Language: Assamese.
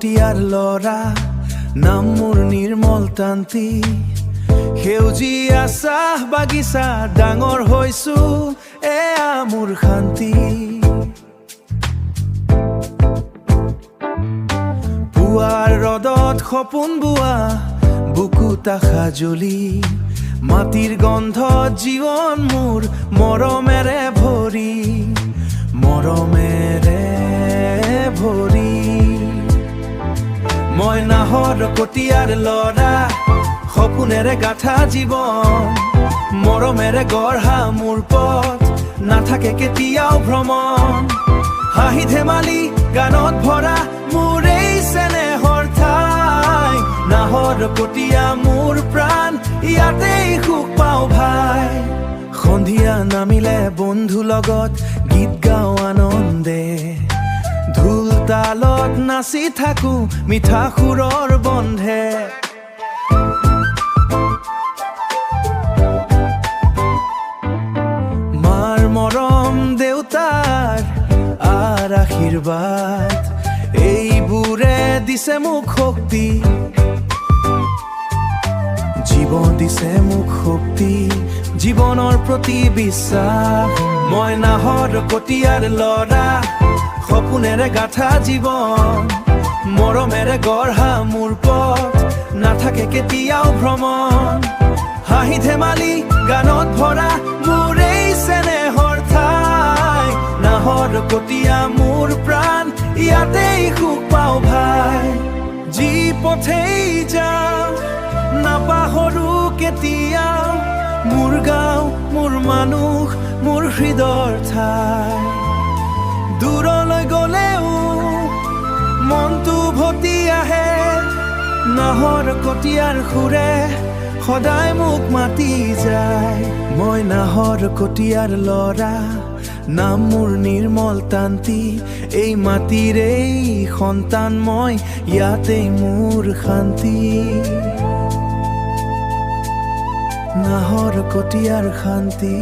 কটীয়াৰ ল'ৰা নাম মোৰ নিৰ্মল তান্তি সেউজীয়া চাহ বাগিচা ডাঙৰ হৈছো এয়া মোৰ শান্তি পুৱাৰ ৰদত সপোন বোৱা বুকুত আশা জ্বলি মাটিৰ গন্ধত জীৱন মোৰ মৰমেৰে ভৰি মই নাহৰ কটীয়াৰ ল'ৰা সপোনেৰে গাঁথা জীৱন মৰমেৰে গঢ়া মোৰ পথ নাথাকে কেতিয়াও ভ্ৰমণ হাঁহি ধেমালি গানত ভৰা মোৰ এই চেনেহৰ ঠাই নাহৰ কটীয়া মোৰ প্ৰাণ ইয়াতেই সুখ পাওঁ ভাই সন্ধিয়া নামিলে বন্ধু লগত গীত গাওঁ আনন্দে ঢোল তালত নাচি থাকো মিঠা সুৰৰ বন্ধে মাৰ মৰম দেউতাৰ আশীৰ্বাদ এইবোৰে দিছে মোক শক্তি জীৱন দিছে মোক শক্তি জীৱনৰ প্ৰতি বিশ্বাস মই নাহৰ কটীয়াৰ ল'ৰা সপোনেৰে গাঁথা জীৱন মৰমেৰে গঢ়া মোৰ পথ নাথাকে কেতিয়াও ভ্ৰমণ হাঁহি ধেমালি গানত ভৰা মোৰ এই চেনেহৰ ঠাই নাহৰ কটীয়া মোৰ প্ৰাণ ইয়াতেই সুখ পাওঁ ভাই যি পথেই যাওঁ নাপাহৰো কেতিয়াও মোৰ গাঁও মোৰ মানুহ মোৰ হৃদয়ৰ ঠাই দূৰলৈ গ'লেও মনটো ভতি আহে নাহৰ কটীয়াৰ সুৰে সদায় মোক মাতি যায় মই নাহৰ কটীয়াৰ ল'ৰা নাম মোৰ নিৰ্মল তান্তি এই মাটিৰে সন্তান মই ইয়াতেই মোৰ শান্তি নাহৰ কটীয়াৰ শান্তি